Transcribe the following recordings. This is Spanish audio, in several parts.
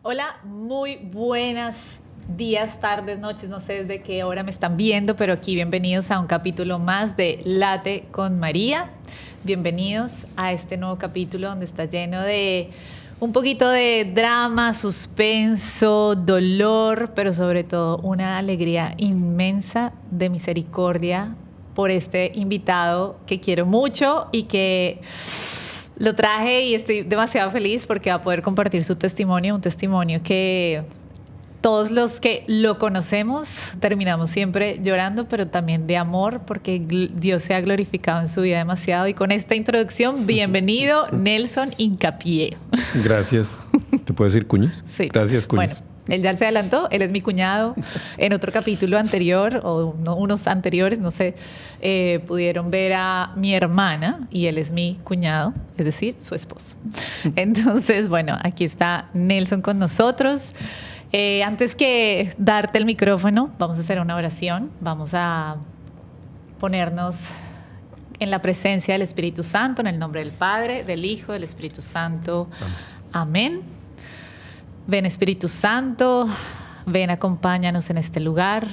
Hola, muy buenas días, tardes, noches, no sé desde qué hora me están viendo, pero aquí bienvenidos a un capítulo más de Late con María. Bienvenidos a este nuevo capítulo donde está lleno de un poquito de drama, suspenso, dolor, pero sobre todo una alegría inmensa de misericordia por este invitado que quiero mucho y que lo traje y estoy demasiado feliz porque va a poder compartir su testimonio, un testimonio que todos los que lo conocemos terminamos siempre llorando, pero también de amor porque Dios se ha glorificado en su vida demasiado. Y con esta introducción, bienvenido Nelson Hincapié. Gracias. ¿Te puedo decir Cuñiz? Sí. Gracias, Cuñiz. Bueno, él ya se adelantó, él es mi cuñado. En otro capítulo anterior, o unos anteriores, no sé, pudieron ver a mi hermana y él es mi cuñado, es decir, su esposo. Entonces, bueno, aquí está Nelson con nosotros. Antes que darte el micrófono, vamos a hacer una oración. Vamos a ponernos en la presencia del Espíritu Santo, en el nombre del Padre, del Hijo, del Espíritu Santo. Amén. Ven, Espíritu Santo, ven, acompáñanos en este lugar.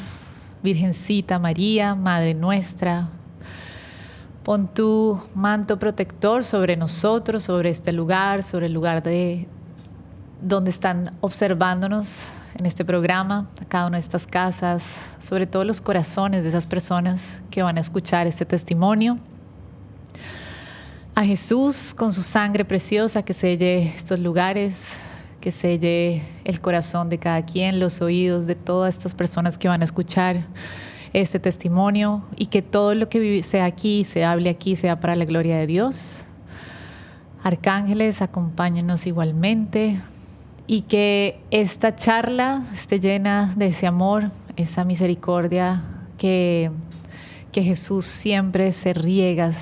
Virgencita María, Madre nuestra, pon tu manto protector sobre nosotros, sobre este lugar, sobre el lugar de donde están observándonos en este programa, a cada una de estas casas, sobre todo los corazones de esas personas que van a escuchar este testimonio. A Jesús, con su sangre preciosa, que selle estos lugares, que selle el corazón de cada quien, los oídos de todas estas personas que van a escuchar este testimonio, y que todo lo que sea aquí, se hable aquí, sea para la gloria de Dios. Arcángeles, acompáñenos igualmente, y que esta charla esté llena de ese amor, esa misericordia que Jesús siempre se riega,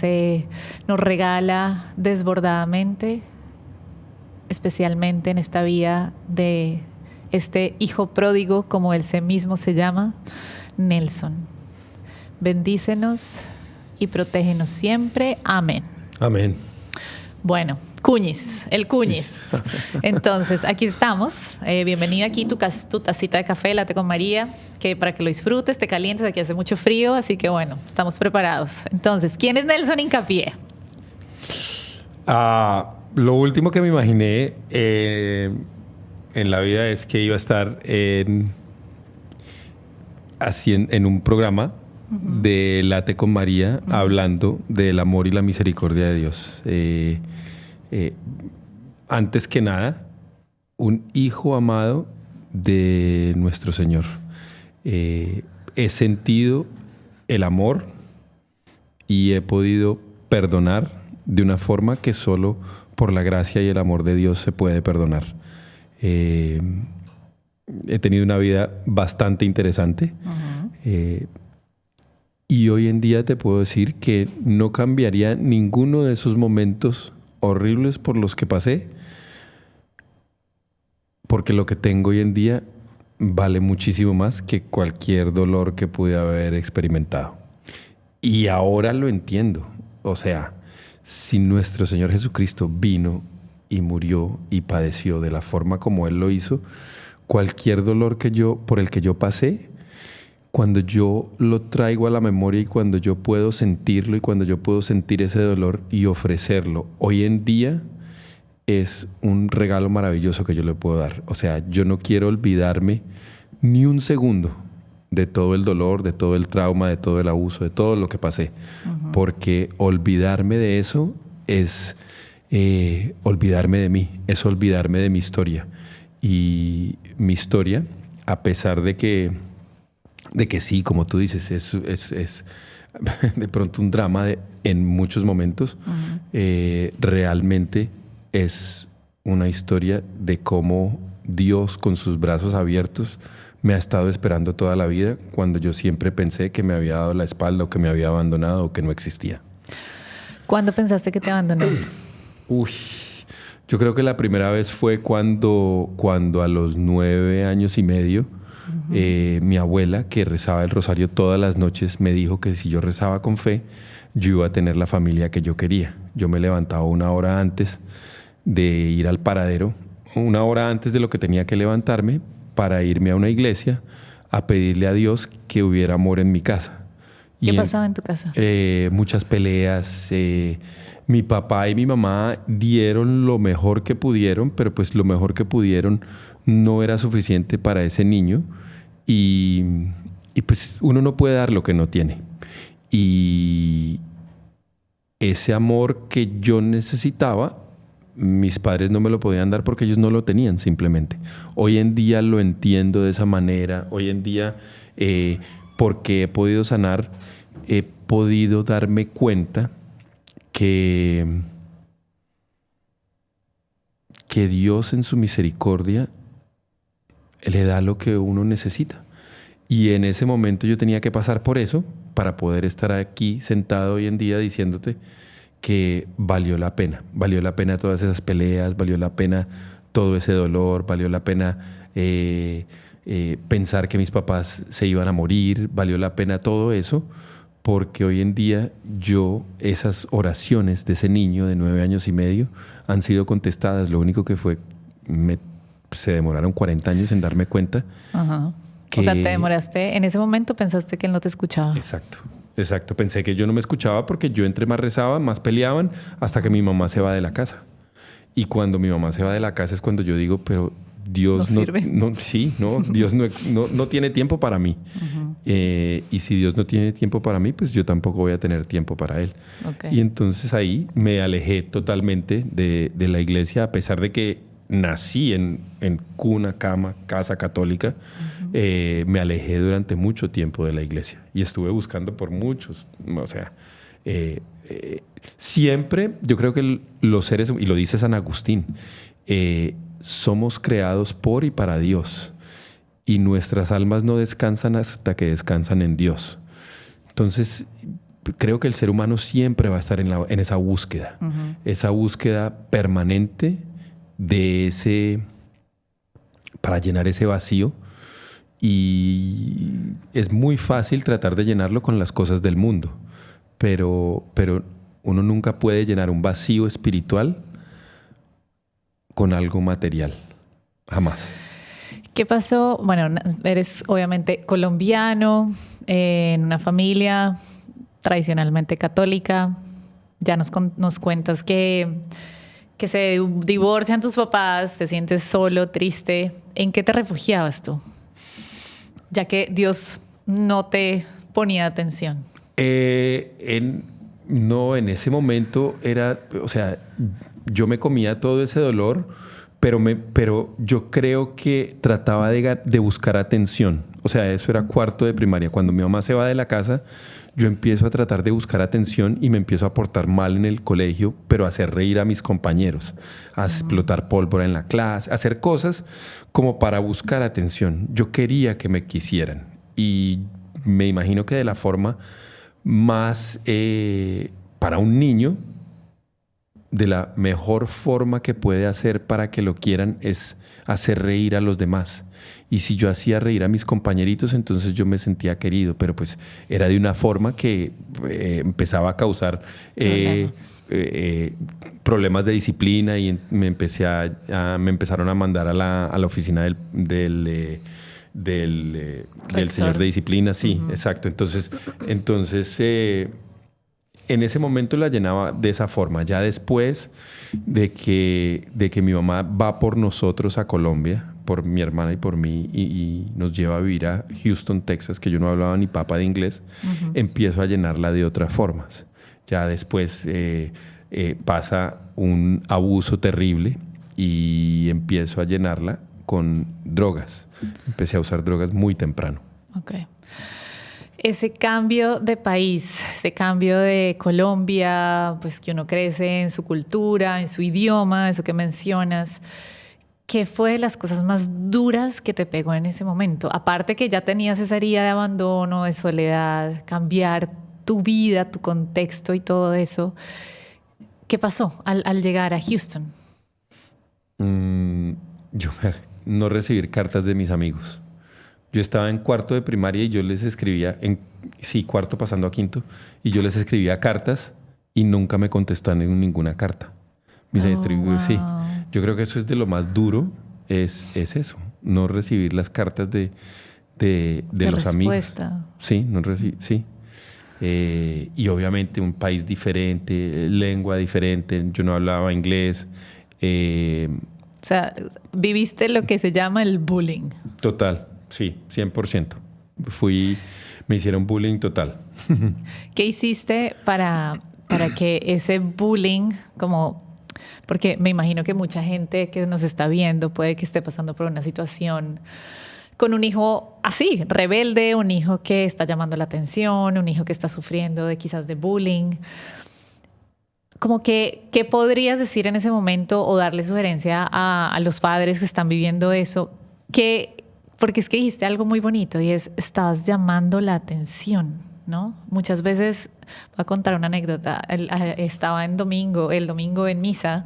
nos regala desbordadamente, especialmente en esta vida de este hijo pródigo, como él mismo se llama, Nelson. Bendícenos y protégenos siempre. Amén. Amén. Bueno, Cuñiz, el Cuñiz. Entonces, aquí estamos. Bienvenido aquí, tu tacita de café, Late con María, que para que lo disfrutes, te calientes, aquí hace mucho frío, así que bueno, estamos preparados. Entonces, ¿quién es Nelson Hincapié? Lo último que me imaginé en la vida es que iba a estar en un programa de Late con María, hablando del amor y la misericordia de Dios. Antes que nada, un hijo amado de nuestro Señor. He sentido el amor y he podido perdonar de una forma que solo por la gracia y el amor de Dios se puede perdonar. He tenido una vida bastante interesante. Y hoy en día te puedo decir que no cambiaría ninguno de esos momentos horribles por los que pasé, porque lo que tengo hoy en día vale muchísimo más que cualquier dolor que pude haber experimentado. Y ahora lo entiendo. O sea, si nuestro Señor Jesucristo vino y murió y padeció de la forma como Él lo hizo, cualquier dolor por el que yo pasé, cuando yo lo traigo a la memoria y cuando yo puedo sentirlo y cuando yo puedo sentir ese dolor y ofrecerlo, hoy en día es un regalo maravilloso que yo le puedo dar. O sea, yo no quiero olvidarme ni un segundo de todo el dolor, de todo el trauma, de todo el abuso, de todo lo que pasé. Porque olvidarme de eso es olvidarme de mí, es olvidarme de mi historia. Y mi historia, a pesar de que sí, como tú dices, es de pronto un drama en muchos momentos, realmente es una historia de cómo Dios, con sus brazos abiertos, me ha estado esperando toda la vida, cuando yo siempre pensé que me había dado la espalda o que me había abandonado o que no existía. ¿Cuándo pensaste que te abandonó? Yo creo que la primera vez fue cuando a los 9 años y medio, mi abuela, que rezaba el rosario todas las noches, me dijo que si yo rezaba con fe, yo iba a tener la familia que yo quería. Yo me levantaba 1 hora antes de ir al paradero una hora antes de lo que tenía que levantarme para irme a una iglesia a pedirle a Dios que hubiera amor en mi casa. ¿Qué pasaba en tu casa? Muchas peleas. Mi papá y mi mamá dieron lo mejor que pudieron, pero pues lo mejor que pudieron no era suficiente para ese niño. Y pues uno no puede dar lo que no tiene. Y ese amor que yo necesitaba, mis padres no me lo podían dar porque ellos no lo tenían simplemente. Hoy en día lo entiendo de esa manera. Hoy en día, porque he podido sanar, he podido darme cuenta que Dios en su misericordia le da lo que uno necesita. Y en ese momento yo tenía que pasar por eso para poder estar aquí sentado hoy en día diciéndote que valió la pena todas esas peleas, valió la pena todo ese dolor, valió la pena pensar que mis papás se iban a morir, valió la pena todo eso, porque hoy en día esas oraciones de ese niño de 9 años y medio han sido contestadas. Lo único que fue, se demoraron 40 años en darme cuenta. Ajá. O sea, te demoraste, en ese momento pensaste que él no te escuchaba. Exacto. Pensé que yo no me escuchaba porque yo entre más rezaba, más peleaban, hasta que mi mamá se va de la casa. Y cuando mi mamá se va de la casa es cuando yo digo, pero Dios Dios no tiene tiempo para mí. Uh-huh. Y si Dios no tiene tiempo para mí, pues yo tampoco voy a tener tiempo para Él. Okay. Y entonces ahí me alejé totalmente de la iglesia, a pesar de que nací en cuna, cama, casa católica. Uh-huh. Me alejé durante mucho tiempo de la iglesia y estuve buscando por muchos, o sea, siempre yo creo que los seres, y lo dice San Agustín, somos creados por y para Dios y nuestras almas no descansan hasta que descansan en Dios. Entonces creo que el ser humano siempre va a estar en esa búsqueda, uh-huh. esa búsqueda permanente para llenar ese vacío, y es muy fácil tratar de llenarlo con las cosas del mundo, pero uno nunca puede llenar un vacío espiritual con algo material, jamás. ¿Qué pasó? Bueno, eres obviamente colombiano, en una familia tradicionalmente católica. Ya nos cuentas que se divorcian tus papás, te sientes solo, triste. ¿En qué te refugiabas tú? Ya que Dios no te ponía atención. En ese momento yo me comía todo ese dolor, pero yo creo que trataba de buscar atención. O sea, eso era cuarto de primaria. Cuando mi mamá se va de la casa, yo empiezo a tratar de buscar atención y me empiezo a portar mal en el colegio, pero a hacer reír a mis compañeros, a explotar pólvora en la clase, a hacer cosas como para buscar atención. Yo quería que me quisieran y me imagino que de la forma más, para un niño, de la mejor forma que puede hacer para que lo quieran es hacer reír a los demás. Y si yo hacía reír a mis compañeritos, entonces yo me sentía querido, pero pues era de una forma que empezaba a causar problemas de disciplina y me empezaron a mandar a la oficina del señor de disciplina. Sí, uh-huh. Exacto. Entonces en ese momento la llenaba de esa forma. Ya después de que mi mamá va por nosotros a Colombia, por mi hermana y por mí, y nos lleva a vivir a Houston, Texas, que yo no hablaba ni papa de inglés, uh-huh. Empiezo a llenarla de otras formas. Ya después pasa un abuso terrible y empiezo a llenarla con drogas. Empecé a usar drogas muy temprano. Okay. Ese cambio de país, ese cambio de Colombia, pues que uno crece en su cultura, en su idioma, eso que mencionas, ¿qué fue de las cosas más duras que te pegó en ese momento? Aparte que ya tenías esa herida de abandono, de soledad, cambiar tu vida, tu contexto y todo eso, ¿qué pasó al llegar a Houston? No recibir cartas de mis amigos. Yo estaba en cuarto de primaria y yo les escribía, cuarto pasando a quinto, y yo les escribía cartas y nunca me contestaron en ninguna carta. Wow. Sí. Yo creo que eso es de lo más duro, es eso, no recibir las cartas de los respuesta. amigos. Sí, no sí. Y obviamente un país diferente, lengua diferente, yo no hablaba inglés. O sea, viviste lo que se llama el bullying. Total, sí, 100%. Me hicieron bullying total. ¿Qué hiciste para que ese bullying, porque me imagino que mucha gente que nos está viendo puede que esté pasando por una situación con un hijo así, rebelde, un hijo que está llamando la atención, un hijo que está sufriendo quizás de bullying? ¿Qué podrías decir en ese momento o darle sugerencia a los padres que están viviendo eso? Porque es que dijiste algo muy bonito y estás llamando la atención, ¿no? Muchas veces, voy a contar una anécdota, estaba el domingo en misa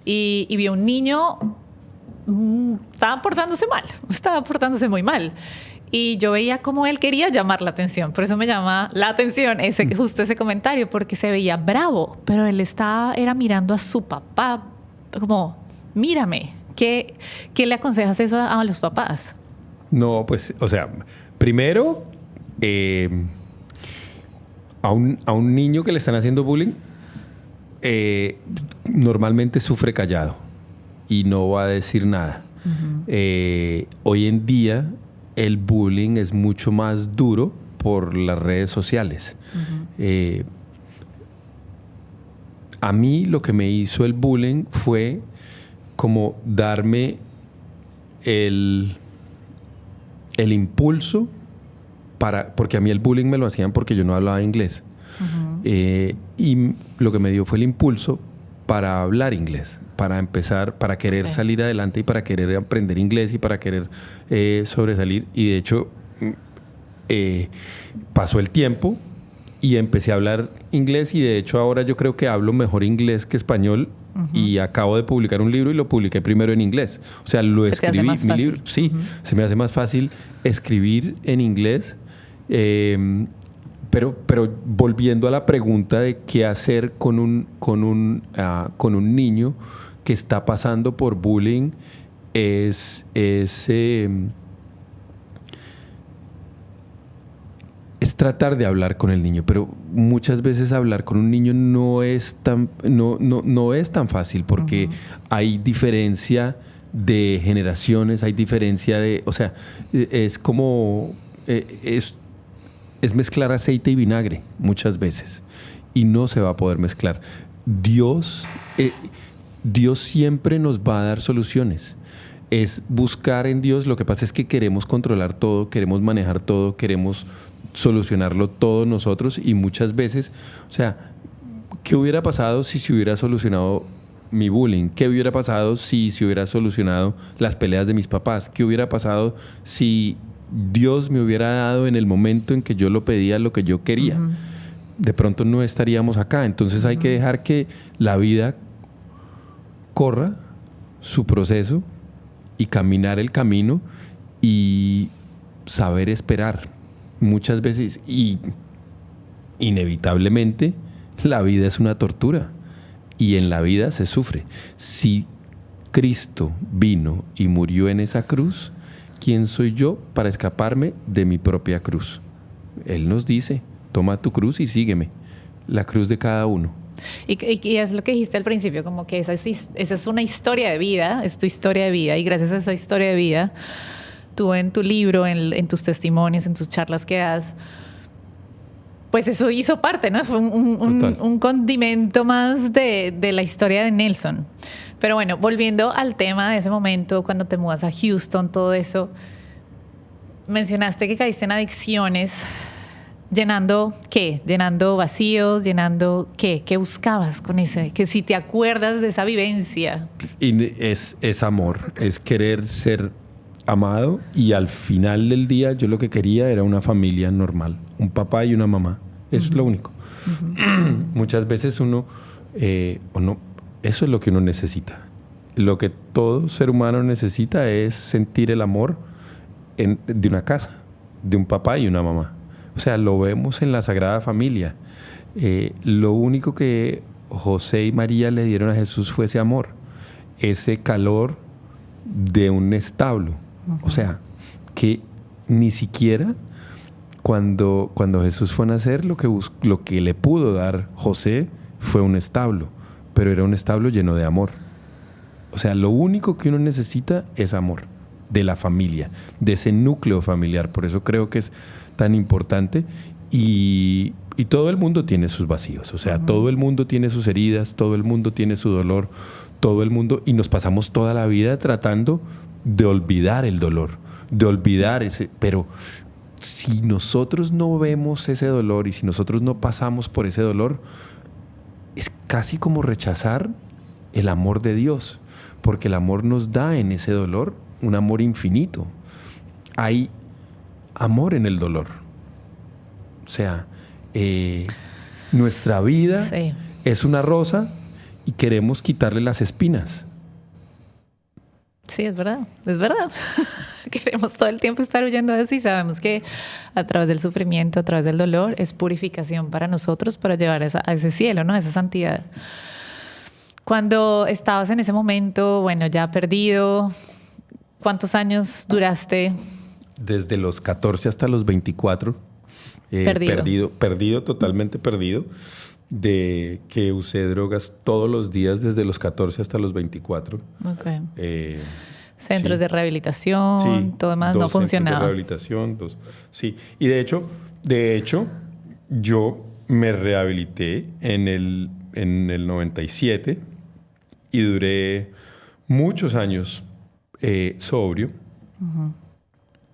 y vi a un niño, estaba portándose muy mal. Y yo veía cómo él quería llamar la atención. Por eso me llama la atención justo ese comentario, porque se veía bravo, pero él era mirando a su papá, como, mírame. ¿Qué le aconsejas eso a los papás? No, pues, o sea, primero, a un niño que le están haciendo bullying, normalmente sufre callado y no va a decir nada. Uh-huh. Hoy en día, el bullying es mucho más duro por las redes sociales. Uh-huh. A mí lo que me hizo el bullying fue como darme el impulso porque a mí el bullying me lo hacían porque yo no hablaba inglés. Uh-huh. Y lo que me dio fue el impulso para hablar inglés, para empezar, para querer salir adelante y para querer aprender inglés y para querer sobresalir. Y de hecho, pasó el tiempo y empecé a hablar inglés y de hecho ahora yo creo que hablo mejor inglés que español. Uh-huh. Y acabo de publicar un libro y lo publiqué primero en inglés. O sea, lo escribí. Mi libro, sí, uh-huh. Se me hace más fácil escribir en inglés. Pero volviendo a la pregunta de qué hacer con un niño que está pasando por bullying, es tratar de hablar con el niño, pero muchas veces hablar con un niño no es tan fácil porque uh-huh. Hay diferencia de generaciones, hay diferencia de, o sea, es como es mezclar aceite y vinagre muchas veces y no se va a poder mezclar. Dios siempre nos va a dar soluciones. Es buscar en Dios. Lo que pasa es que queremos controlar todo, queremos manejar todo, queremos solucionarlo todo nosotros y muchas veces, o sea, ¿qué hubiera pasado si se hubiera solucionado mi bullying? ¿Qué hubiera pasado si se hubiera solucionado las peleas de mis papás? ¿Qué hubiera pasado si Dios me hubiera dado en el momento en que yo lo pedía lo que yo quería? Uh-huh. De pronto no estaríamos acá. Entonces hay que dejar que la vida corra su proceso y caminar el camino y saber esperar. Muchas veces y inevitablemente la vida es una tortura y en la vida se sufre. Si Cristo vino y murió en esa cruz, ¿quién soy yo para escaparme de mi propia cruz? Él nos dice, toma tu cruz y sígueme, la cruz de cada uno. Y es lo que dijiste al principio, como que esa es una historia de vida, es tu historia de vida y gracias a esa historia de vida, tú en tu libro, en tus testimonios, en tus charlas que das, pues eso hizo parte, ¿no? Fue un condimento más de la historia de Nelson. Pero bueno, volviendo al tema de ese momento, cuando te mudas a Houston, todo eso, mencionaste que caíste en adicciones, llenando ¿qué? Llenando vacíos, llenando ¿qué? ¿Qué buscabas con ese? Que si te acuerdas de esa vivencia. Y es amor, es querer ser amado y al final del día yo lo que quería era una familia normal, un papá y una mamá. Eso es lo único. Uh-huh. Muchas veces uno, o no, eso es lo que uno necesita. Lo que todo ser humano necesita es sentir el amor de una casa, de un papá y una mamá. O sea, lo vemos en la Sagrada Familia. Lo único que José y María le dieron a Jesús fue ese amor. ese calor de un establo. O sea, que ni siquiera cuando Jesús fue a nacer, lo que le pudo dar José fue un establo, pero era un establo lleno de amor. O sea, lo único que uno necesita es amor de la familia, de ese núcleo familiar. Por eso creo que es tan importante. Y todo el mundo tiene sus vacíos. O sea, todo el mundo tiene sus heridas, todo el mundo tiene su dolor, todo el mundo. Y nos pasamos toda la vida tratando de olvidar el dolor, de olvidar ese. Pero si nosotros no vemos ese dolor y si nosotros no pasamos por ese dolor, es casi como rechazar el amor de Dios. Porque el amor nos da en ese dolor un amor infinito. Hay amor en el dolor. O sea, nuestra vida es una rosa y queremos quitarle las espinas. Sí, es verdad, es verdad. Queremos todo el tiempo estar huyendo de eso y sabemos que a través del sufrimiento, a través del dolor, es purificación para nosotros para llevar a ese cielo, ¿no? A esa santidad. Cuando estabas en ese momento, bueno, ya perdido, ¿cuántos años duraste? Desde los 14 hasta los 24. Perdido, totalmente perdido. De que usé drogas todos los días desde los 14 hasta los 24. Okay. Centros de rehabilitación, todo demás no funcionaba. De rehabilitación, sí. Y de hecho, yo me rehabilité en el 97 y duré muchos años sobrio,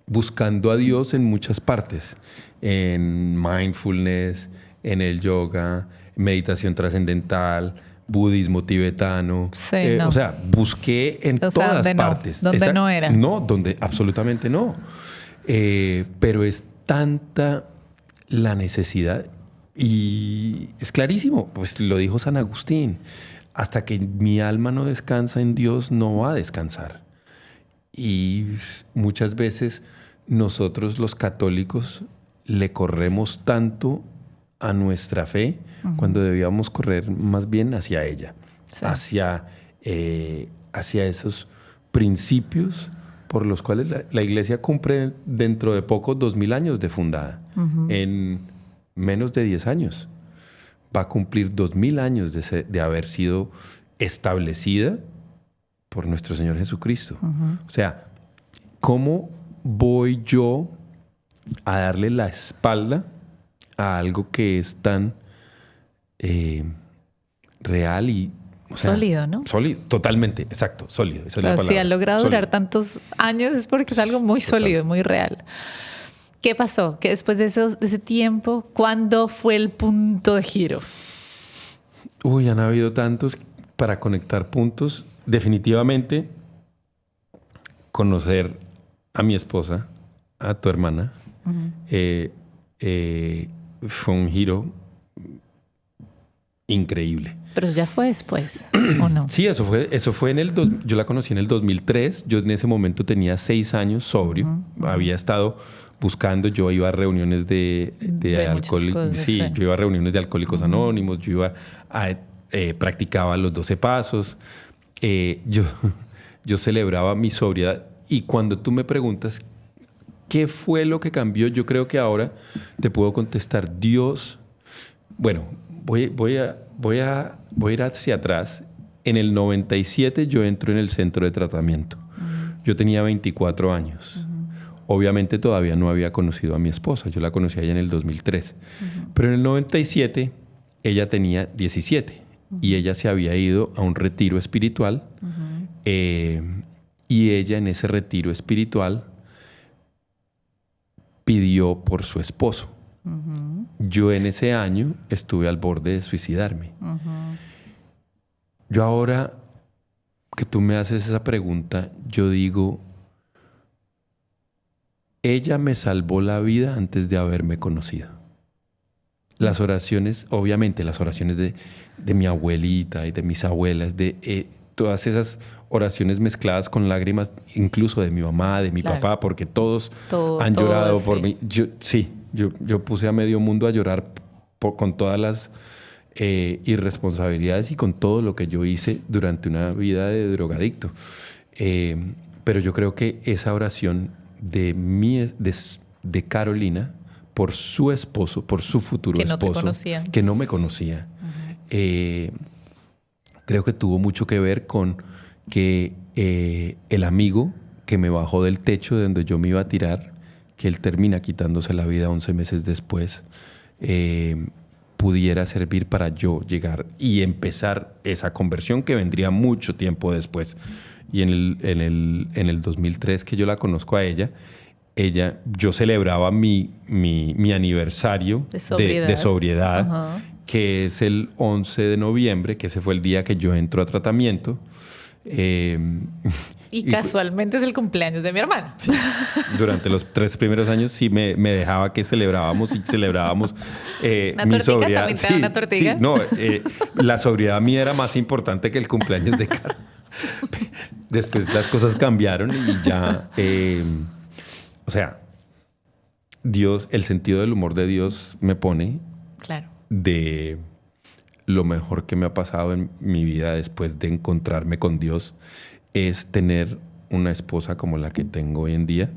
buscando a Dios en muchas partes, en mindfulness, en el yoga, meditación trascendental, budismo tibetano. Sí, no. O sea, busqué en todas partes. Donde no era. No, donde absolutamente no. Pero es tanta la necesidad y es clarísimo, pues lo dijo San Agustín, hasta que mi alma no descansa en Dios, no va a descansar. Y muchas veces nosotros los católicos le corremos tanto a nuestra fe cuando debíamos correr más bien hacia ella, hacia esos principios por los cuales la Iglesia cumple dentro de poco 2000 años de fundada. En menos de 10 años va a cumplir 2000 años de haber sido establecida por nuestro Señor Jesucristo. O sea, ¿cómo voy yo a darle la espalda a algo que es tan real y sólido, ¿no? Sólido, totalmente, exacto, sólido. Esa es la palabra. Si ha logrado sólido. Durar tantos años es porque es algo muy sólido, muy real. ¿Qué pasó? Que después de ese tiempo, ¿cuándo fue el punto de giro? Han habido tantos para conectar puntos. Definitivamente, conocer a mi esposa, a tu hermana, fue un giro increíble. Pero ya fue después, ¿o no? Sí, eso fue yo la conocí en el 2003. Yo en ese momento tenía 6 años sobrio. Había estado buscando, yo iba a reuniones de alcohólicos. Sí, yo iba a reuniones de Alcohólicos Anónimos, practicaba los 12 pasos. Yo celebraba mi sobriedad. Y cuando tú me preguntas qué fue lo que cambió, yo creo que ahora te puedo contestar. Dios, bueno, voy a ir hacia atrás. En el 97 yo entro en el centro de tratamiento. Yo tenía 24 años. Obviamente todavía no había conocido a mi esposa. Yo la conocí allá en el 2003. Pero en el 97 ella tenía 17 y ella se había ido a un retiro espiritual. Y ella en ese retiro espiritual pidió por su esposo. Yo en ese año estuve al borde de suicidarme. Yo ahora que tú me haces esa pregunta, yo digo, ella me salvó la vida antes de haberme conocido. Las oraciones, obviamente las oraciones de mi abuelita y de mis abuelas, todas esas oraciones mezcladas con lágrimas, incluso de mi mamá, de mi papá, porque todos han llorado por mí. Yo puse a medio mundo a llorar con todas las irresponsabilidades y con todo lo que yo hice durante una vida de drogadicto. Pero yo creo que esa oración de Carolina por su esposo, por su futuro esposo, que no me conocía, creo que tuvo mucho que ver con que el amigo que me bajó del techo de donde yo me iba a tirar, que él termina quitándose la vida 11 meses después, pudiera servir para yo llegar y empezar esa conversión que vendría mucho tiempo después. Y en el 2003 que yo la conozco a ella, yo celebraba mi aniversario de sobriedad, que es el 11 de noviembre, que ese fue el día que yo entro a tratamiento. Y casualmente es el cumpleaños de mi hermana. Sí. Durante los 3 primeros años sí me dejaba que celebrábamos mi sobriedad. ¿También te da una tortiga? Sí, no, la sobriedad mía era más importante que el cumpleaños de Caro. Después las cosas cambiaron y ya... o sea, Dios, el sentido del humor de Dios me pone de lo mejor que me ha pasado en mi vida después de encontrarme con Dios es tener una esposa como la que tengo hoy en día,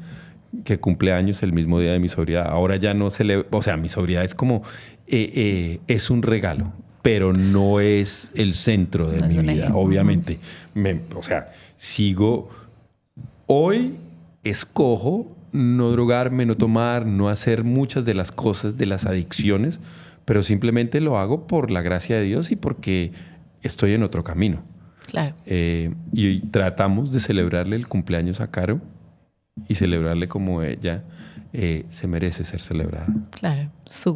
que cumple años el mismo día de mi sobriedad. Ahora ya no celebro, o sea, mi sobriedad es como, es un regalo, pero no es el centro de mi vida, obviamente. O sea, hoy escojo no drogarme, no tomar, no hacer muchas de las cosas, de las adicciones, pero simplemente lo hago por la gracia de Dios y porque estoy en otro camino. Claro. Y tratamos de celebrarle el cumpleaños a Caro y celebrarle como ella se merece ser celebrada. Claro,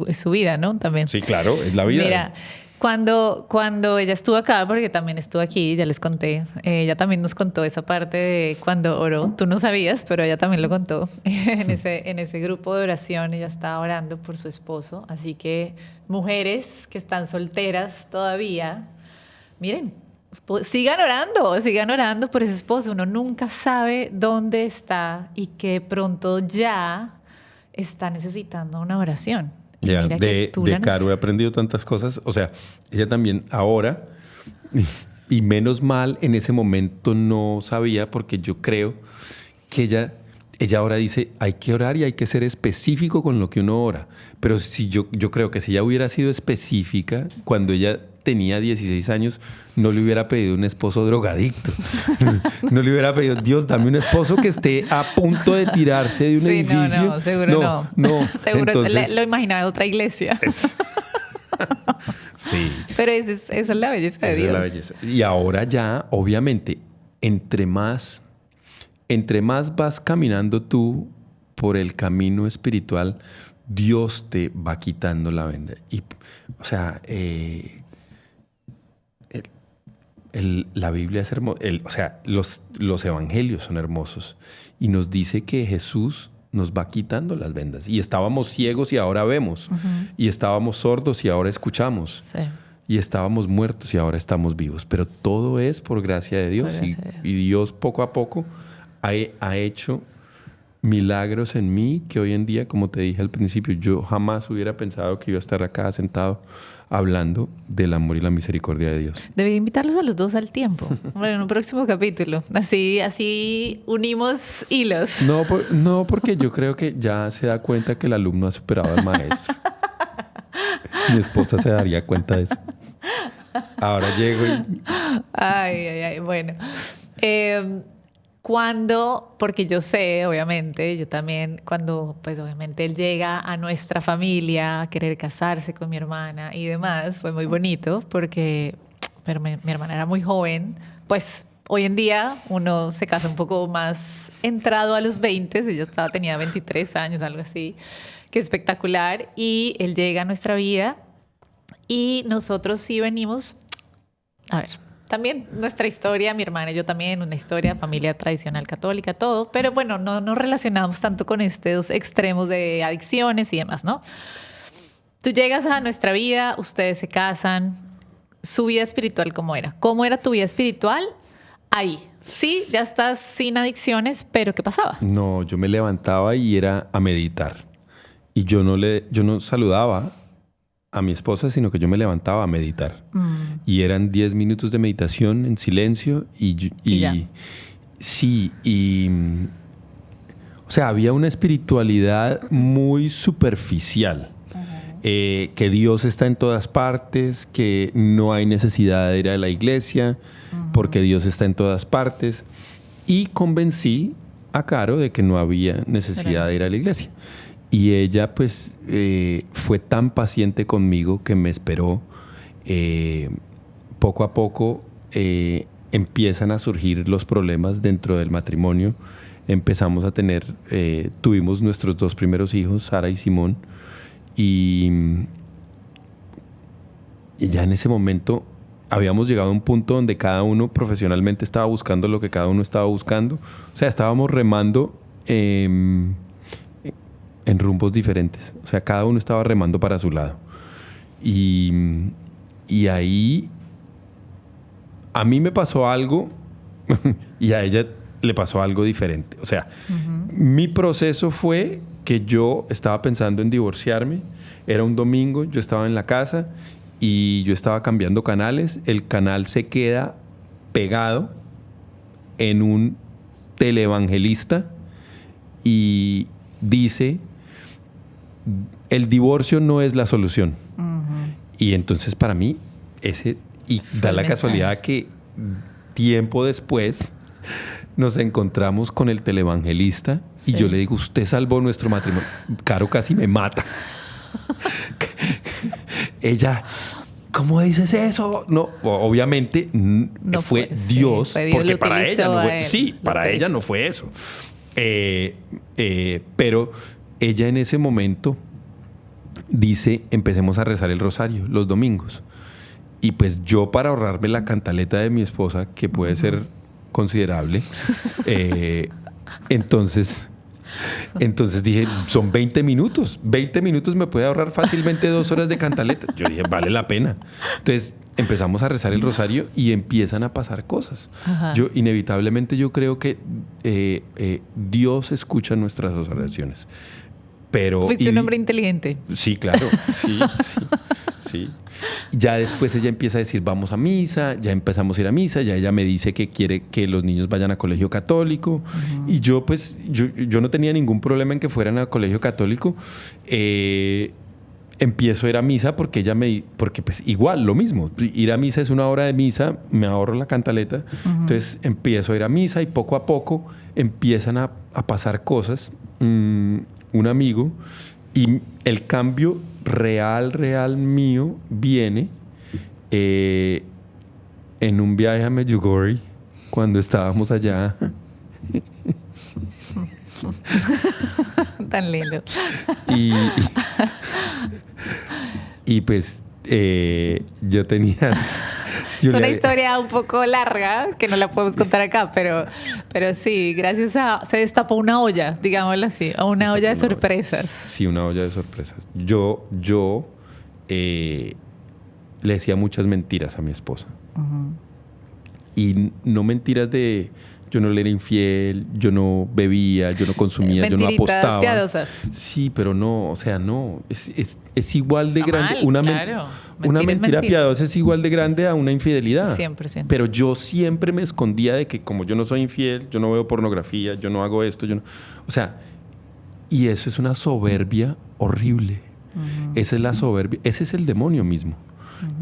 es su vida, ¿no? También. Sí, claro, es la vida. Mira, cuando ella estuvo acá, porque también estuvo aquí, ya les conté, ella también nos contó esa parte de cuando oró. Tú no sabías, pero ella también lo contó. En ese grupo de oración ella estaba orando por su esposo. Así que mujeres que están solteras todavía, miren, sigan orando por ese esposo. Uno nunca sabe dónde está y que pronto ya está necesitando una oración. Ya, de Caro he aprendido tantas cosas. O sea, ella también ahora, y menos mal en ese momento no sabía, porque yo creo que ella ahora dice, hay que orar y hay que ser específico con lo que uno ora. Pero si yo creo que si ella hubiera sido específica, cuando ella tenía 16 años, no le hubiera pedido un esposo drogadicto. No le hubiera pedido, Dios, dame un esposo que esté a punto de tirarse de un edificio. No, seguro no. Seguro entonces, lo imaginaba en otra iglesia. Sí. Pero esa es la belleza de Dios. Es la belleza. Y ahora ya, obviamente, entre más vas caminando tú por el camino espiritual, Dios te va quitando la venda. Y, o sea, la Biblia es hermosa. O sea, los evangelios son hermosos. Y nos dice que Jesús nos va quitando las vendas. Y estábamos ciegos y ahora vemos. Uh-huh. Y estábamos sordos y ahora escuchamos. Sí. Y estábamos muertos y ahora estamos vivos. Pero todo es por gracia de Dios. Y Dios poco a poco ha hecho milagros en mí que hoy en día, como te dije al principio, yo jamás hubiera pensado que iba a estar acá sentado hablando del amor y la misericordia de Dios. Debí invitarlos a los dos al tiempo. Bueno, en un próximo capítulo. Así unimos hilos. No, porque yo creo que ya se da cuenta que el alumno ha superado al maestro. Mi esposa se daría cuenta de eso. Ahora llego y... Ay, bueno. Porque yo sé, obviamente, yo también, cuando pues obviamente él llega a nuestra familia a querer casarse con mi hermana y demás, fue muy bonito pero mi hermana era muy joven. Pues hoy en día uno se casa un poco más entrado a los 20, ella tenía 23 años, algo así, que espectacular. Y él llega a nuestra vida y nosotros sí venimos, a ver... También nuestra historia, mi hermana y yo también, una historia, familia tradicional católica, todo. Pero bueno, no nos relacionamos tanto con estos extremos de adicciones y demás, ¿no? Tú llegas a nuestra vida, ustedes se casan. ¿Su vida espiritual cómo era? ¿Cómo era tu vida espiritual ahí? Sí, ya estás sin adicciones, pero ¿qué pasaba? No, yo me levantaba y era a meditar. Y yo no saludaba a mi esposa, sino que yo me levantaba a meditar. Y eran 10 minutos de meditación en silencio y ya. sí, o sea, había una espiritualidad muy superficial. Que Dios está en todas partes, que no hay necesidad de ir a la iglesia, porque Dios está en todas partes. Y convencí a Caro de que no había necesidad de ir a la iglesia. Y ella, pues, fue tan paciente conmigo que me esperó. Poco a poco empiezan a surgir los problemas dentro del matrimonio. Empezamos a tuvimos nuestros 2 primeros hijos, Sara y Simón. Y ya en ese momento habíamos llegado a un punto donde cada uno profesionalmente estaba buscando lo que cada uno estaba buscando. O sea, estábamos remando en rumbos diferentes. O sea, cada uno estaba remando para su lado. Y ahí a mí me pasó algo y a ella le pasó algo diferente. O sea, mi proceso fue que yo estaba pensando en divorciarme. Era un domingo, yo estaba en la casa y yo estaba cambiando canales. El canal se queda pegado en un televangelista y dice: el divorcio no es la solución. Y entonces para mí da la casualidad que tiempo después nos encontramos con el televangelista y yo le digo: usted salvó nuestro matrimonio. Caro casi me mata. Ella: ¿cómo dices eso? No, obviamente no fue Dios, porque para ella no fue. Sí, para ella no fue eso. Pero ella en ese momento dice: empecemos a rezar el rosario los domingos. Y pues yo, para ahorrarme la cantaleta de mi esposa, que puede ser considerable, entonces dije: son 20 minutos. 20 minutos me puede ahorrar fácilmente 2 horas de cantaleta. Yo dije: vale la pena. Entonces empezamos a rezar el rosario y empiezan a pasar cosas. Inevitablemente yo creo que Dios escucha nuestras oraciones. Pero, fuiste un hombre inteligente. Sí, claro. Sí. Ya después ella empieza a decir: vamos a misa. Ya empezamos a ir a misa. Ya ella me dice que quiere que los niños vayan a colegio católico. Y yo, pues, yo no tenía ningún problema en que fueran a colegio católico. Empiezo a ir a misa porque porque pues igual, lo mismo. Ir a misa es 1 hora de misa, me ahorro la cantaleta. Entonces empiezo a ir a misa y poco a poco empiezan a pasar cosas. Un amigo, y el cambio real mío viene en un viaje a Medjugorje, cuando estábamos allá. Tan lindo. Y pues yo tenía... Es una historia un poco larga que no la podemos contar acá, pero sí, se destapó una olla, digámoslo así, o una olla de sorpresas. Sí, una olla de sorpresas. Yo le decía muchas mentiras a mi esposa. Y no mentiras de: yo no le era infiel, yo no bebía, yo no consumía, yo no apostaba. Piadosas. Sí, pero no, o sea, no. Es igual de grande. Claro. Una mentira piadosa es igual de grande a una infidelidad. 100%. Pero yo siempre me escondía de que, como yo no soy infiel, yo no veo pornografía, yo no hago esto, o sea, y eso es una soberbia horrible. Esa es la soberbia. Ese es el demonio mismo.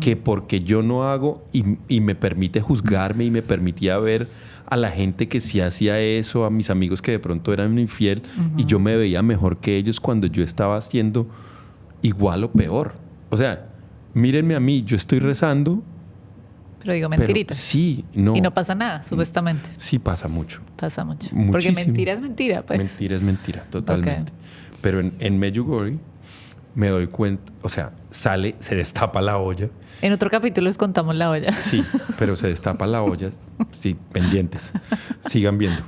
Que porque yo no hago y me permite juzgarme y me permitía ver a la gente que sí hacía eso, a mis amigos que de pronto eran infiel, y yo me veía mejor que ellos cuando yo estaba haciendo igual o peor. O sea, mírenme a mí, yo estoy rezando. Pero digo mentiritas. Sí, no. Y no pasa nada, supuestamente. Sí, pasa mucho. Pasa mucho. Muchísimo. Porque mentira es mentira, pues. Mentira es mentira, totalmente. Okay. Pero en Medjugorje me doy cuenta, o sea, se destapa la olla. En otro capítulo les contamos la olla. Sí, pero se destapa la olla. Sí, pendientes. Sigan viendo.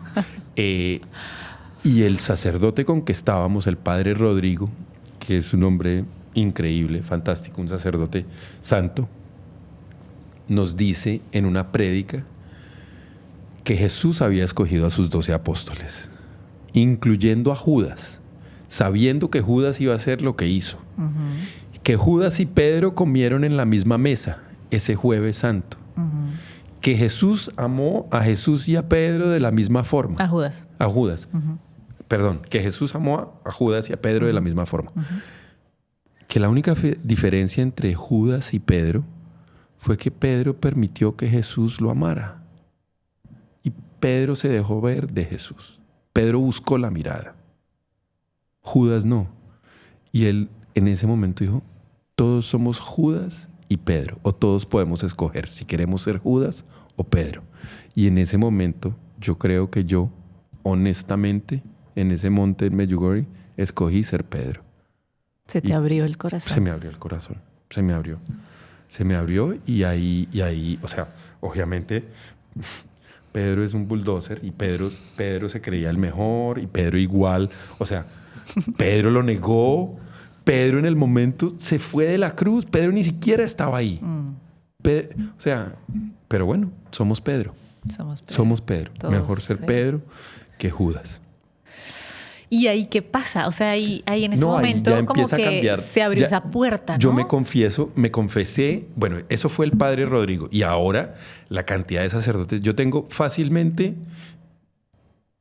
Y el sacerdote con que estábamos, el padre Rodrigo, que es un hombre increíble, fantástico, un sacerdote santo, nos dice en una prédica que Jesús había escogido a sus 12 apóstoles, incluyendo a Judas, sabiendo que Judas iba a hacer lo que hizo. que Judas y Pedro comieron en la misma mesa ese jueves santo. Que Jesús amó a Jesús y a Pedro de la misma forma. A Judas. A Judas. Perdón, que Jesús amó a Judas y a Pedro de la misma forma. Que la única diferencia entre Judas y Pedro fue que Pedro permitió que Jesús lo amara. Y Pedro se dejó ver de Jesús. Pedro buscó la mirada. Judas no. Y él en ese momento dijo, todos somos Judas y Pedro, o todos podemos escoger si queremos ser Judas o Pedro. Y en ese momento yo creo que yo, honestamente, en ese monte en Medjugorje, escogí ser Pedro. Se te abrió el corazón. Se me abrió el corazón, se me abrió. Se me abrió y ahí, o sea, obviamente Pedro es un bulldozer y Pedro se creía el mejor y Pedro igual, o sea, Pedro lo negó. Pedro en el momento se fue de la cruz. Pedro ni siquiera estaba ahí. O sea, pero bueno, somos Pedro. Somos Pedro. Todos, mejor ser Pedro que Judas. ¿Y ahí qué pasa? O sea, ahí en ese momento como que se abrió esa puerta, ¿no? Yo me confesé. Bueno, eso fue el padre Rodrigo. Y ahora la cantidad de sacerdotes. Yo tengo fácilmente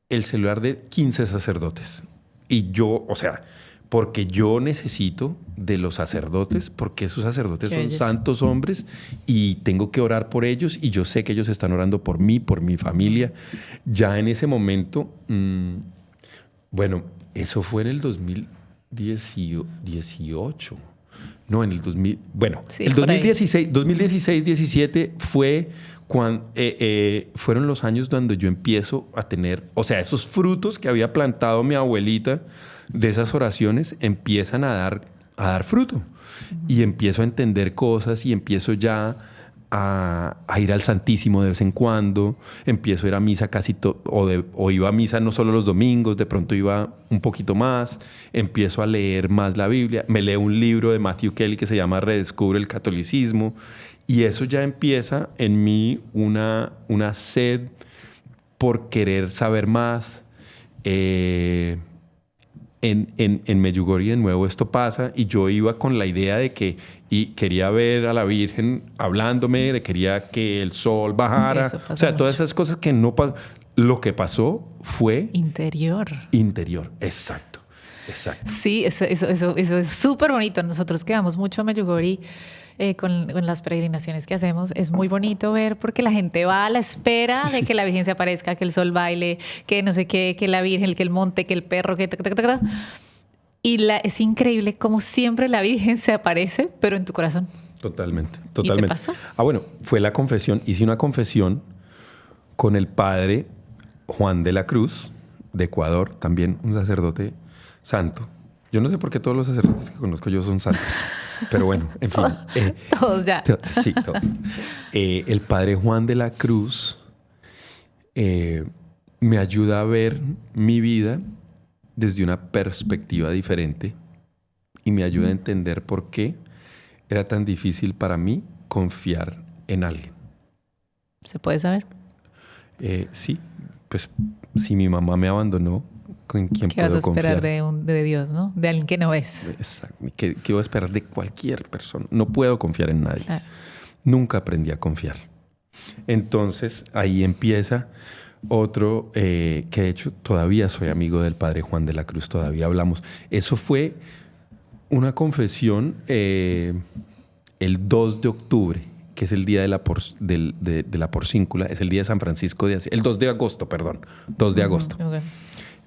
el celular de 15 sacerdotes. Y yo, o sea, porque yo necesito de los sacerdotes, porque esos sacerdotes son santos hombres y tengo que orar por ellos y yo sé que ellos están orando por mí, por mi familia. Ya en ese momento, bueno, eso fue en el 2018. No, en el 2000. Bueno, sí, el 2016-17 fue cuando fueron los años donde yo empiezo a tener, o sea, esos frutos que había plantado mi abuelita de esas oraciones empiezan a dar fruto. Y empiezo a entender cosas y empiezo ya a ir al Santísimo de vez en cuando. Empiezo a ir a misa o iba a misa no solo los domingos, de pronto iba un poquito más. Empiezo a leer más la Biblia. Me leo un libro de Matthew Kelly que se llama Redescubre el catolicismo. Y eso ya empieza en mí una sed por querer saber más. En Medjugorje de nuevo esto pasa y yo iba con la idea de que quería ver a la Virgen hablándome, quería que el sol bajara. Sí, o sea, mucho. Todas esas cosas que no pasan. Lo que pasó fue... Interior, exacto. Sí, eso es súper bonito. Nosotros quedamos mucho a Medjugorje con las peregrinaciones que hacemos. Es muy bonito ver porque la gente va a la espera de que la Virgen se aparezca, que el sol baile, que no sé qué, que la Virgen, que el monte, que el perro, que... Y es increíble como siempre la Virgen se aparece, pero en tu corazón. Totalmente. ¿Y te pasó? Bueno, fue la confesión. Hice una confesión con el padre Juan de la Cruz, de Ecuador, también un sacerdote santo. Yo no sé por qué todos los sacerdotes que conozco yo son santos. Pero bueno, en fin. Todos ya. Sí, todos. El padre Juan de la Cruz me ayuda a ver mi vida desde una perspectiva diferente y me ayuda a entender por qué era tan difícil para mí confiar en alguien. ¿Se puede saber? Sí, pues si mi mamá me abandonó, ¿con quién puedo confiar? ¿Qué vas a esperar de Dios, no? De alguien que no ves. Exacto. ¿Qué voy a esperar de cualquier persona? No puedo confiar en nadie. Claro. Nunca aprendí a confiar. Entonces, ahí empieza otro, que de hecho todavía soy amigo del padre Juan de la Cruz, todavía hablamos. Eso fue una confesión el 2 de octubre, que es el día de la Porcíncula, es el día de San Francisco de Asís. El 2 de agosto, perdón. 2 de agosto. Okay.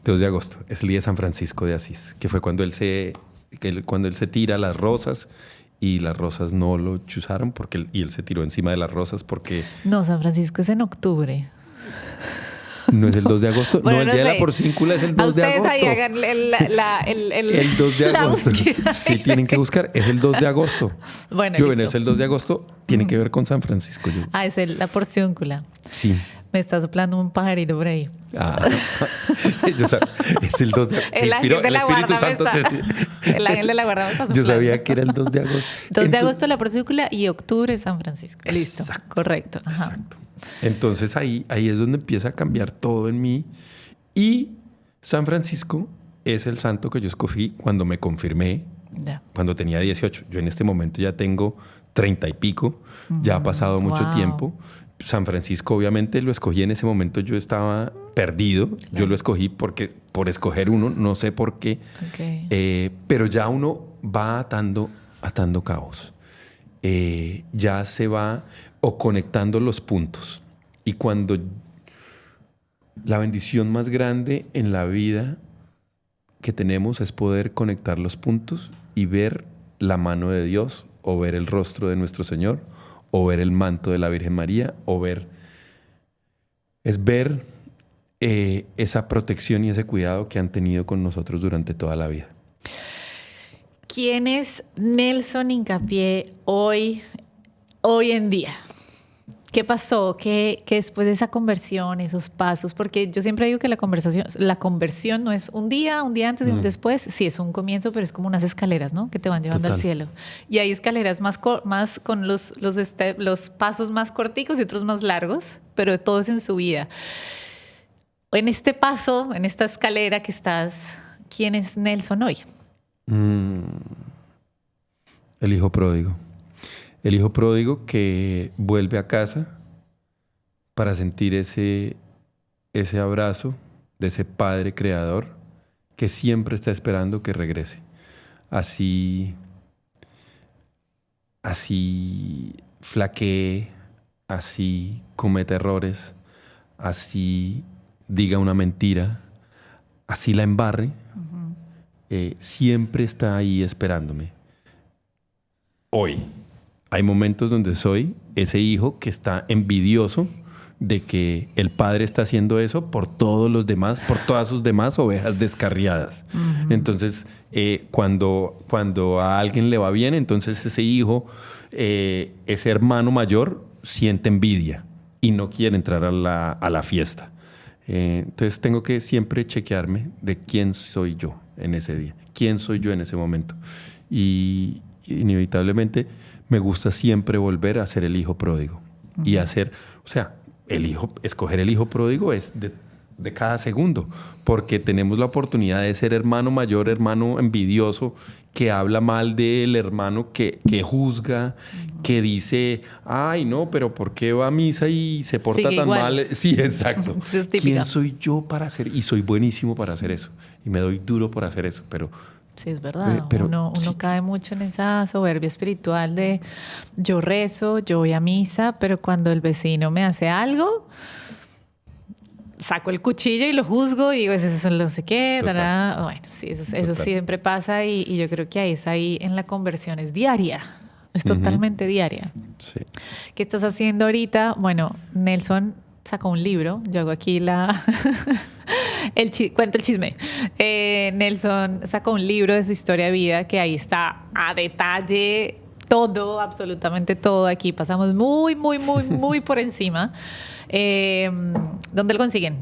2 de agosto, es el día de San Francisco de Asís, que fue cuando él se tira las rosas y las rosas no lo chuzaron y él se tiró encima de las rosas porque... No, San Francisco es en octubre. ¿No es el 2 de agosto? Bueno, el día de la Porcíncula es el 2 de agosto. Ustedes ahí hagan el 2 de agosto. Sí, tienen que buscar. Es el 2 de agosto. Bueno, es el 2 de agosto. Tiene que ver con San Francisco. Es la Porciúncula. Sí. Me está soplando un pajarito por ahí. Es el 2 de agosto. El ángel de la guarda. El ángel de la guarda me está soplando. Yo sabía que era el 2 de agosto. 2 de agosto la Porciúncula y octubre San Francisco. Listo. Exacto. Correcto. Ajá. Exacto. Entonces ahí es donde empieza a cambiar todo en mí. Y San Francisco es el santo que yo escogí cuando me confirmé. Ya. cuando tenía 18. Yo en este momento ya tengo 30 y pico, ya ha pasado mucho tiempo. San Francisco obviamente lo escogí en ese momento, yo estaba perdido. Claro. Yo lo escogí por escoger uno, no sé por qué. Okay. Pero ya uno va atando cabos. Ya se va o conectando los puntos. Y cuando la bendición más grande en la vida que tenemos es poder conectar los puntos y ver la mano de Dios, o ver el rostro de nuestro Señor, o ver el manto de la Virgen María, es ver esa protección y ese cuidado que han tenido con nosotros durante toda la vida. ¿Quién es Nelson Hincapié hoy en día? ¿Qué pasó? ¿Qué después de esa conversión, esos pasos? Porque yo siempre digo que la conversión no es un día antes y un después. Sí, es un comienzo, pero es como unas escaleras, ¿no? Que te van llevando al cielo. Y hay escaleras más con los pasos más corticos y otros más largos, pero todo es en su vida. En este paso, en esta escalera que estás, ¿quién es Nelson hoy? El hijo pródigo. El hijo pródigo que vuelve a casa para sentir ese abrazo de ese padre creador que siempre está esperando que regrese. Así flaquee, así cometa errores, así diga una mentira, así la embarre, siempre está ahí esperándome. Hoy hay momentos donde soy ese hijo que está envidioso de que el padre está haciendo eso por todos los demás, por todas sus demás ovejas descarriadas. Entonces, cuando a alguien le va bien, entonces ese hijo, ese hermano mayor, siente envidia y no quiere entrar a la fiesta. Entonces tengo que siempre chequearme de quién soy yo en ese día, quién soy yo en ese momento. Y inevitablemente me gusta siempre volver a ser el hijo pródigo. Y hacer, escoger el hijo pródigo es de cada segundo, porque tenemos la oportunidad de ser hermano mayor, hermano envidioso, que habla mal del hermano que juzga, que dice, ay, no, pero ¿por qué va a misa y se porta tan igual mal? Sí, exacto. ¿Quién soy yo para hacer? Y soy buenísimo para hacer eso. Y me doy duro por hacer eso, pero... Sí, es verdad. Uno cae mucho en esa soberbia espiritual de yo rezo, yo voy a misa, pero cuando el vecino me hace algo, saco el cuchillo y lo juzgo y digo, eso es no sé qué. Bueno, sí, eso siempre pasa y yo creo que ahí en la conversión es diaria. Es totalmente diaria. Sí. ¿Qué estás haciendo ahorita? Bueno, Nelson sacó un libro. Yo hago aquí cuento el chisme. Nelson sacó un libro de su historia de vida que ahí está a detalle todo, absolutamente todo. Aquí pasamos muy por encima. ¿Dónde lo consiguen?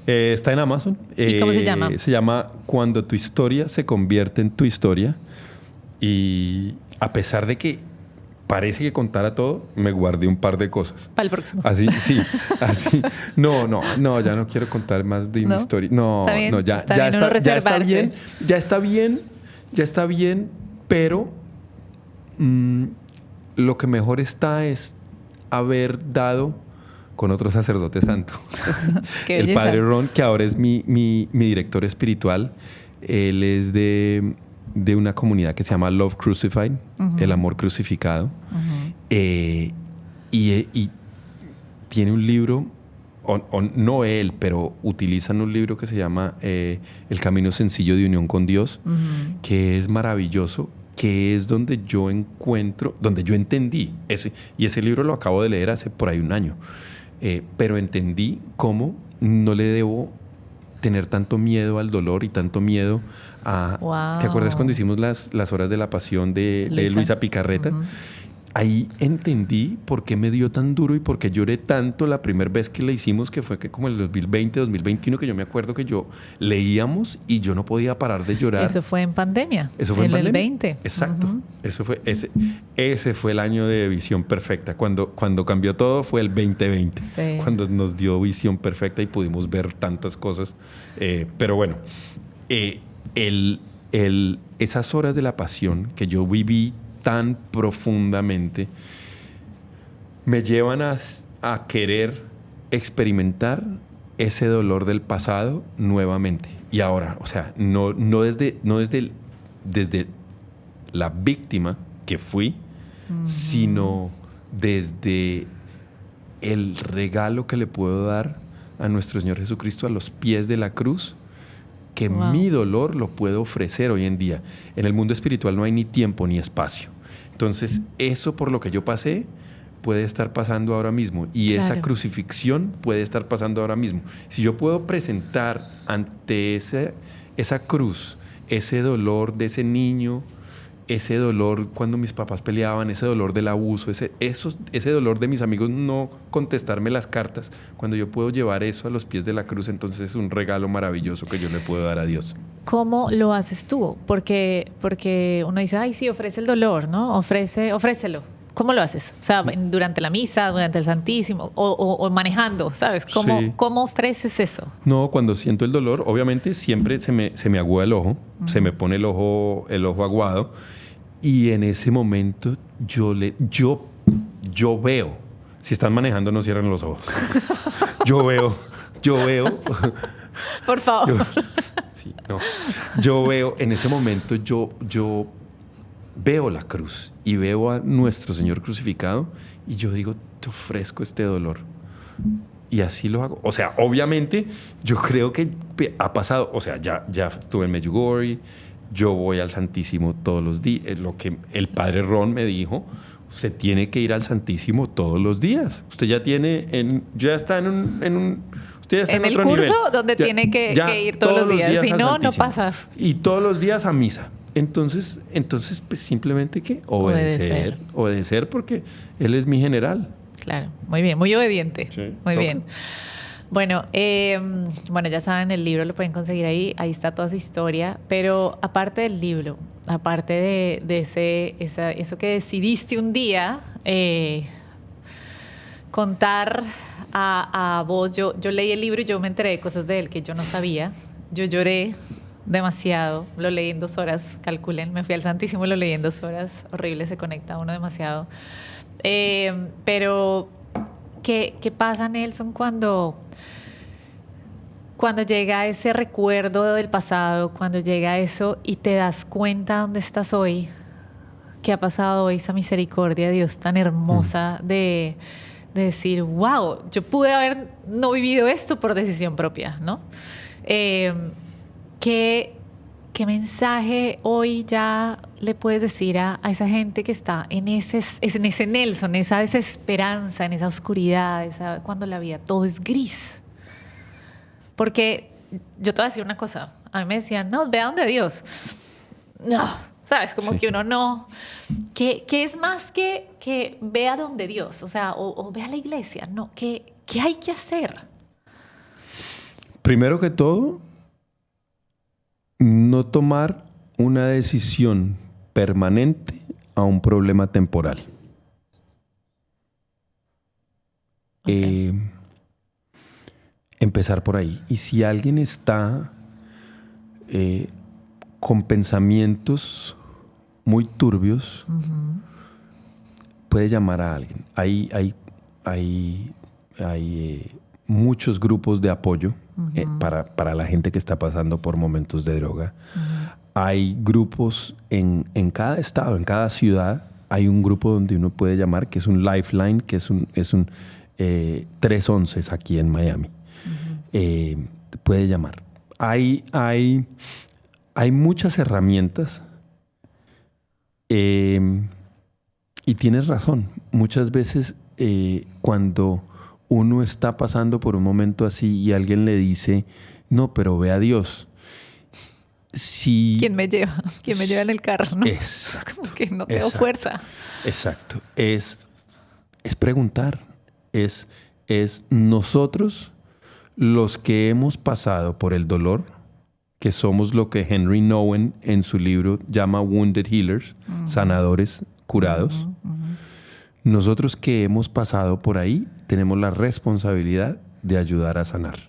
Está en Amazon. ¿Y cómo se llama? Se llama Cuando tu historia se convierte en tu historia. Y a pesar de que parece que contara todo, me guardé un par de cosas. Para el próximo. Así, sí, así. No, ya no quiero contar más de mi historia. No, está bien, ya está bien, pero lo que mejor está es haber dado con otro sacerdote santo. El padre Ron, que ahora es mi director espiritual. Él es de una comunidad que se llama Love Crucified, el amor crucificado. Y tiene un libro, o no él, pero utilizan un libro que se llama El camino sencillo de unión con Dios, que es maravilloso, que es donde yo entendí, y ese libro lo acabo de leer hace por ahí un año, pero entendí cómo no le debo tener tanto miedo al dolor y tanto miedo a... Wow. ¿Te acuerdas cuando hicimos las horas de la pasión de Luisa Picarreta? Ahí entendí por qué me dio tan duro y por qué lloré tanto la primera vez que la hicimos, que fue como el 2020, 2021, que yo me acuerdo que yo leíamos y yo no podía parar de llorar. Eso fue en pandemia. Eso fue en pandemia. El 20. Exacto. Eso fue, ese fue el año de visión perfecta. Cuando cambió todo fue el 2020. Sí. Cuando nos dio visión perfecta y pudimos ver tantas cosas. Pero bueno, esas horas de la pasión que yo viví tan profundamente me llevan a querer experimentar ese dolor del pasado nuevamente. Y ahora, o sea, no desde la víctima que fui, sino desde el regalo que le puedo dar a nuestro Señor Jesucristo a los pies de la cruz, que mi dolor lo puedo ofrecer hoy en día. En el mundo espiritual no hay ni tiempo ni espacio. Entonces, eso por lo que yo pasé puede estar pasando ahora mismo, y esa crucifixión puede estar pasando ahora mismo. Si yo puedo presentar ante esa cruz, ese dolor de ese niño, ese dolor cuando mis papás peleaban, ese dolor del abuso, ese dolor de mis amigos no contestarme las cartas, cuando yo puedo llevar eso a los pies de la cruz, entonces es un regalo maravilloso que yo le puedo dar a Dios. ¿Cómo lo haces tú? Porque uno dice, ay, sí, ofrece el dolor, ¿no? Ofrécelo. ¿Cómo lo haces? O sea, durante la misa, durante el Santísimo, o manejando, ¿sabes? ¿Cómo ofreces eso? No, cuando siento el dolor, obviamente siempre se me agúa el ojo, se me pone el ojo aguado, y en ese momento yo veo. Si están manejando, no cierren los ojos. Yo veo. Por favor. Yo veo, en ese momento yo veo la cruz y veo a nuestro Señor crucificado, y yo digo, te ofrezco este dolor. Y así lo hago. O sea, obviamente yo creo que ha pasado, o sea, ya estuve en Medjugorje, yo voy al Santísimo todos los días. Lo que el padre Ron me dijo, usted tiene que ir al Santísimo todos los días. Usted ya está en un usted está en el otro curso nivel. donde tiene que ir todos los días. Si no, no pasa. Y todos los días a misa. Entonces pues simplemente ¿qué? Obedecer, porque Él es mi general. Claro, muy bien, muy obediente. Sí, muy bien. Bueno, ya saben, el libro lo pueden conseguir ahí está toda su historia, pero aparte del libro, aparte de eso que decidiste un día contar a vos, yo leí el libro y yo me enteré de cosas de él que yo no sabía. Yo lloré demasiado, lo leí en 2 horas, calculen, me fui al Santísimo y lo leí en 2 horas, horrible, se conecta uno demasiado. Pero, ¿qué pasa, Nelson, cuando llega ese recuerdo del pasado, cuando llega eso y te das cuenta dónde estás hoy, qué ha pasado hoy, esa misericordia de Dios tan hermosa de decir, wow, yo pude haber no vivido esto por decisión propia, ¿no? ¿Qué mensaje hoy ya le puedes decir a esa gente que está en ese Nelson, esa desesperanza, en esa oscuridad, cuando la vida todo es gris? Porque yo te voy a decir una cosa. A mí me decían, no, ve a donde Dios. No, ¿sabes? Como que uno no... ¿Qué es más que ve a donde Dios? O sea, o ve a la iglesia. No, ¿qué hay que hacer? Primero que todo, no tomar una decisión permanente a un problema temporal. Okay. Empezar por ahí. Y si alguien está con pensamientos muy turbios, puede llamar a alguien. Hay muchos grupos de apoyo para la gente que está pasando por momentos de droga. Hay grupos en cada estado, en cada ciudad. Hay un grupo donde uno puede llamar, que es un Lifeline, que es un 311 aquí en Miami. Puede llamar. Hay muchas herramientas, y tienes razón. Muchas veces cuando uno está pasando por un momento así y alguien le dice, no, pero ve a Dios. ¿Quién me lleva? ¿Quién me lleva en el carro? ¿No? Es como que no tengo fuerza. Exacto. Es preguntar. Es nosotros los que hemos pasado por el dolor, que somos lo que Henry Nouwen en su libro llama Wounded Healers, sanadores curados. Nosotros que hemos pasado por ahí tenemos la responsabilidad de ayudar a sanar.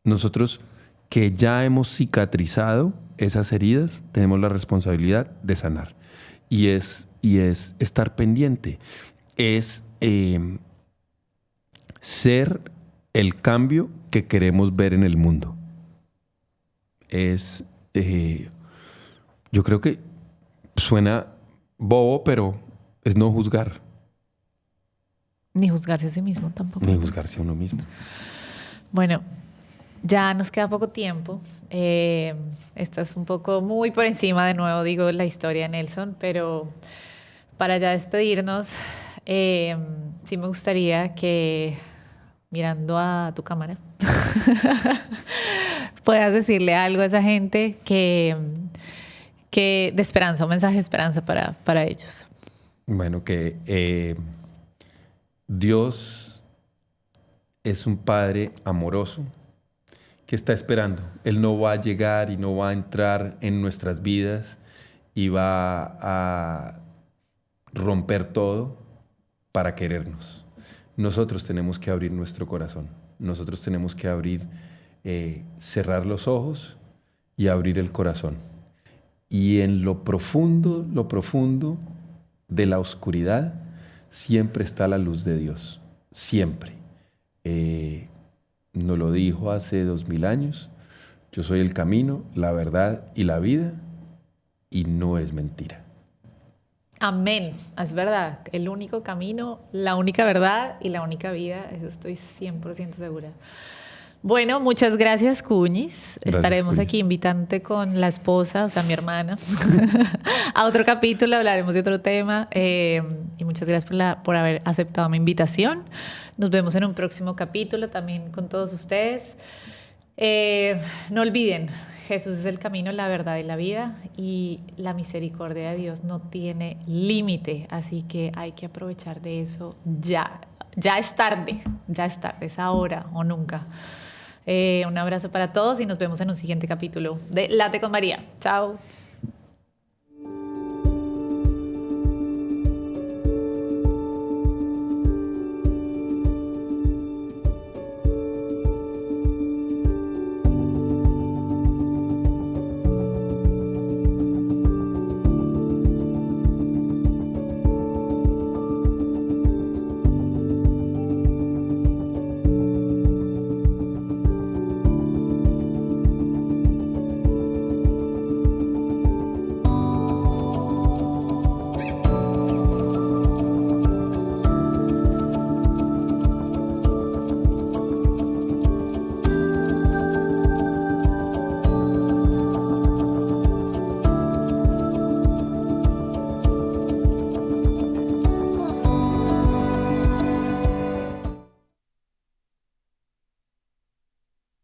Nosotros que ya hemos cicatrizado esas heridas tenemos la responsabilidad de sanar. Y es estar pendiente. Es ser el cambio que queremos ver en el mundo. Yo creo que suena bobo, pero es no juzgar. Ni juzgarse a sí mismo tampoco. Ni juzgarse a uno mismo. Bueno, ya nos queda poco tiempo. Esta es un poco muy por encima, de nuevo digo, la historia de Nelson, pero para ya despedirnos, sí me gustaría que, mirando a tu cámara, puedas decirle algo a esa gente que de esperanza, un mensaje de esperanza para ellos. Bueno, que Dios es un Padre amoroso que está esperando. Él no va a llegar y no va a entrar en nuestras vidas y va a romper todo para querernos. Nosotros tenemos que abrir nuestro corazón. Nosotros tenemos que cerrar los ojos y abrir el corazón. Y en lo profundo de la oscuridad, siempre está la luz de Dios. Siempre. Nos lo dijo hace 2000 años. Yo soy el camino, la verdad y la vida, y no es mentira. Amén, es verdad. El único camino, la única verdad y la única vida, eso estoy 100% segura. Bueno, muchas gracias, Cuñis. Estaremos aquí invitándote con la esposa, o sea, mi hermana, a otro capítulo, hablaremos de otro tema. Y muchas gracias por haber aceptado mi invitación. Nos vemos en un próximo capítulo también con todos ustedes. No olviden, Jesús es el camino, la verdad y la vida, y la misericordia de Dios no tiene límite, así que hay que aprovechar de eso ya. Ya es tarde, es ahora o nunca. Un abrazo para todos y nos vemos en un siguiente capítulo de Late con María. Chao.